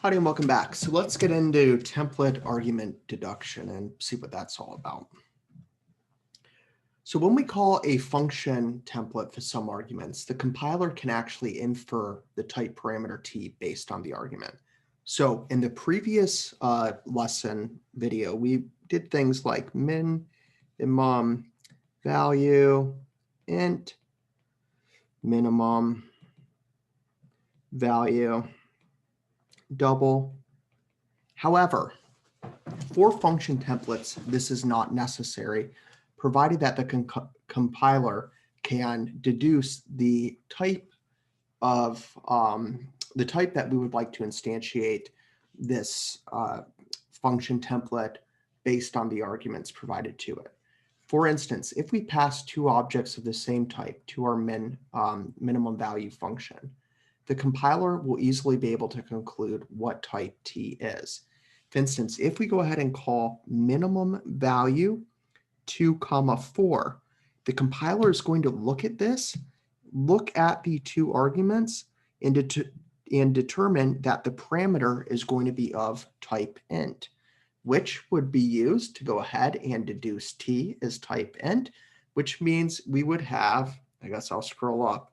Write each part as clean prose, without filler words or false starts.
Howdy and welcome back. So let's get into template argument deduction and see what that's all about. So when we call a function template for some arguments, the compiler can actually infer the type parameter t based on the argument. So in the previous lesson video, we did things like min, value, int, minimum value, double. However, for function templates, this is not necessary, provided that the compiler can deduce the type of the type that we would like to instantiate this function template based on the arguments provided to it. For instance, if we pass two objects of the same type to our minimum value function, the compiler will easily be able to conclude what type t is. For instance, if we go ahead and call minimum value 2, 4, the compiler is going to look at this, look at the two arguments, and determine that the parameter is going to be of type int, which would be used to go ahead and deduce t as type int, which means we would have, I guess I'll scroll up,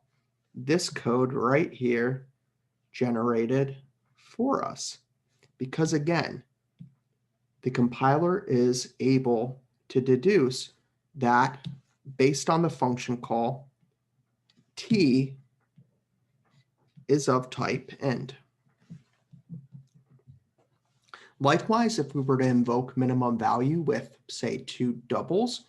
this code right here generated for us. Because again, the compiler is able to deduce that based on the function call, t is of type int. Likewise, if we were to invoke minimum value with, say, two doubles,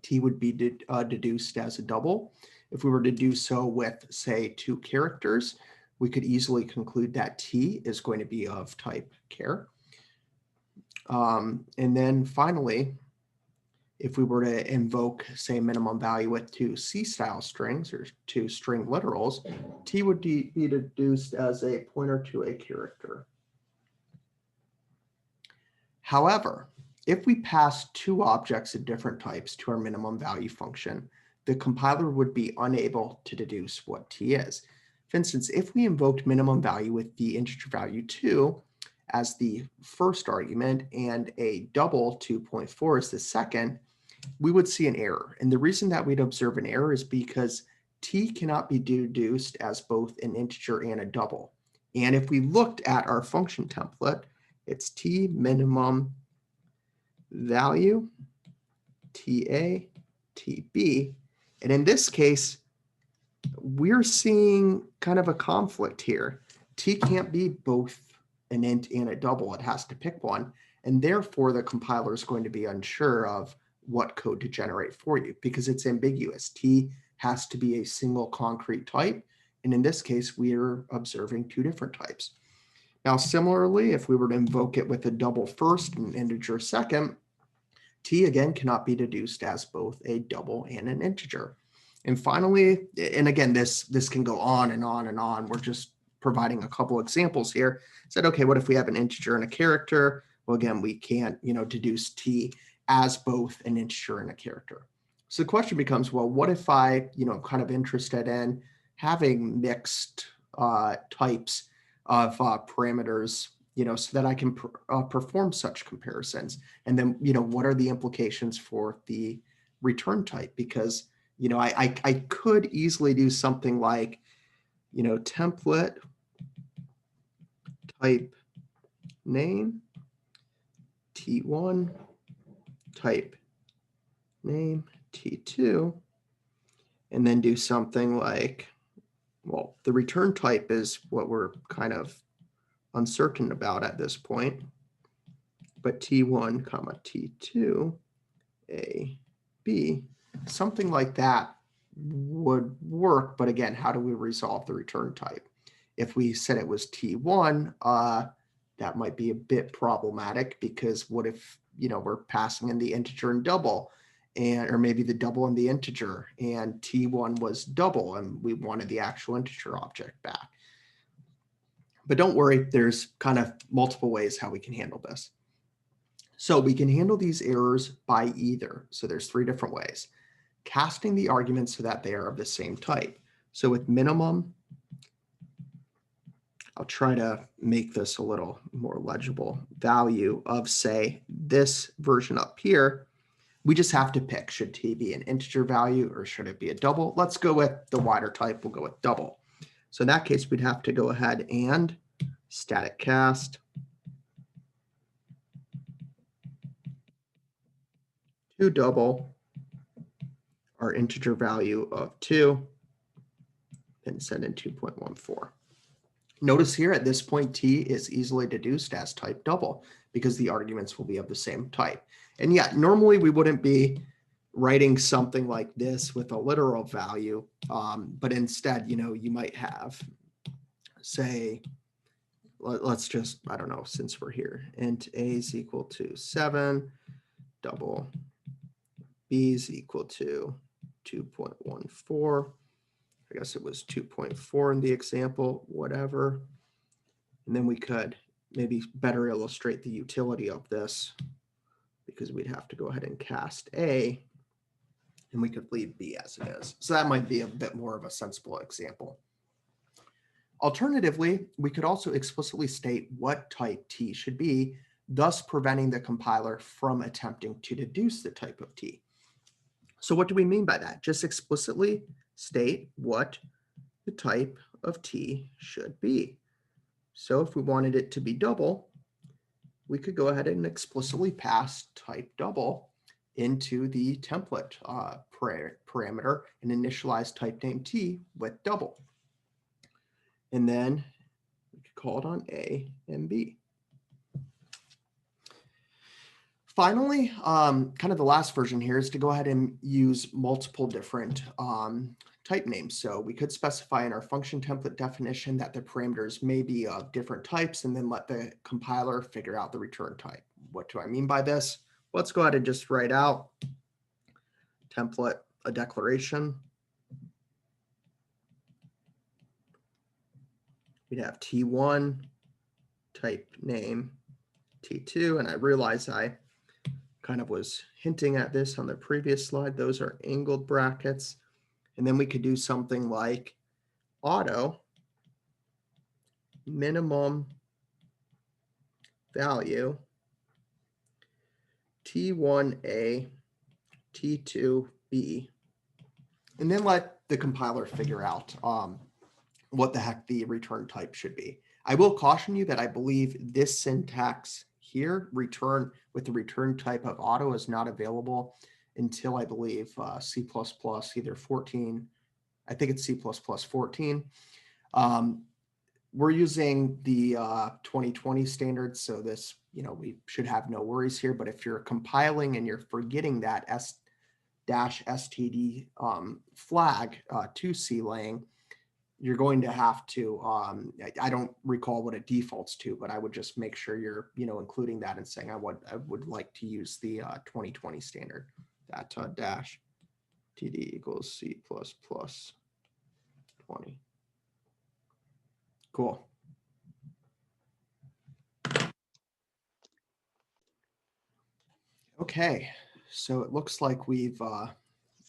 t would be deduced as a double. If we were to do so with, say, two characters, we could easily conclude that t is going to be of type char. And then finally, if we were to invoke, say, minimum value with two C-style strings or two string literals, t would be deduced as a pointer to a character. However, if we pass two objects of different types to our minimum value function, the compiler would be unable to deduce what t is. For instance, if we invoked minimum value with the integer value 2 as the first argument and a double 2.4 as the second, we would see an error. And the reason that we'd observe an error is because t cannot be deduced as both an integer and a double. And if we looked at our function template, it's t minimum value, ta, tb. And in this case, we're seeing kind of a conflict here. T can't be both an int and a double. It has to pick one. And therefore, the compiler is going to be unsure of what code to generate for you because it's ambiguous. T has to be a single concrete type. And in this case, we're observing two different types. Now, similarly, if we were to invoke it with a double first and integer second, t again cannot be deduced as both a double and an integer. And finally, and again, this can go on and on and on. We're just providing a couple examples here. Said, okay, what if we have an integer and a character? Well, again, we can't, deduce t as both an integer and a character. So the question becomes, well, what if I, kind of interested in having mixed types of parameters, so that I can perform such comparisons? And then, what are the implications for the return type? Because, I could easily do something like, template type name, t1, type name, t2, and then do something like, well, the return type is what we're kind of uncertain about at this point, but t1, t2, a, b, something like that would work. But again, how do we resolve the return type? If we said it was t1, that might be a bit problematic because what if, we're passing in the integer and double, or maybe the double and the integer, and t1 was double and we wanted the actual integer object back. But don't worry, there's kind of multiple ways how we can handle this. So we can handle these errors by either. So there's three different ways. Casting the arguments so that they are of the same type. So with minimum, I'll try to make this a little more legible, value of, say, this version up here. We just have to pick, should t be an integer value or should it be a double? Let's go with the wider type. We'll go with double. So in that case, we'd have to go ahead and static cast to double our integer value of 2 and send in 2.14. Notice here at this point, t is easily deduced as type double because the arguments will be of the same type. And yet, normally we wouldn't be writing something like this with a literal value, but instead, you might have, say, let's just, I don't know, since we're here, int a is equal to 7, double b is equal to 2.14. I guess it was 2.4 in the example, whatever. And then we could maybe better illustrate the utility of this because we'd have to go ahead and cast A and we could leave B as it is. So that might be a bit more of a sensible example. Alternatively, we could also explicitly state what type T should be, thus preventing the compiler from attempting to deduce the type of T. So what do we mean by that? Just explicitly state what the type of T should be. So if we wanted it to be double, we could go ahead and explicitly pass type double into the template parameter and initialize type name T with double. And then we could call it on A and B. Finally, kind of the last version here is to go ahead and use multiple different type names. So we could specify in our function template definition that the parameters may be of different types and then let the compiler figure out the return type. What do I mean by this? Let's go ahead and just write out template, a declaration. We'd have T1, type name, T2, and I realize I kind of was hinting at this on the previous slide. Those are angled brackets. And then we could do something like auto minimum value T1A, T2B, and then let the compiler figure out what the heck the return type should be. I will caution you that I believe this syntax here, return with the return type of auto, is not available until I believe C++, either 14, I think it's C++ 14. We're using the 2020 standards, so this, we should have no worries here. But if you're compiling and you're forgetting that S-std flag to CLang, you're going to have to, I don't recall what it defaults to, but I would just make sure you're, including that and saying I would like to use the 2020 standard, that dash td equals C++ 20. Cool. Okay, so it looks like we've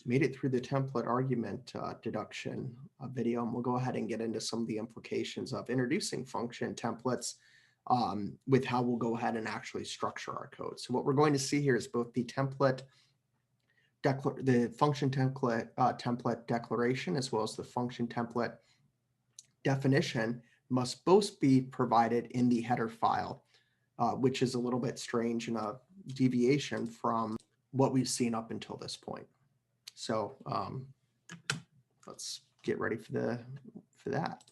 made it through the template argument deduction video, and we'll go ahead and get into some of the implications of introducing function templates with how we'll go ahead and actually structure our code. So what we're going to see here is both the template, the function template declaration, as well as the function template definition must both be provided in the header file, which is a little bit strange and a deviation from what we've seen up until this point. So let's get ready for that.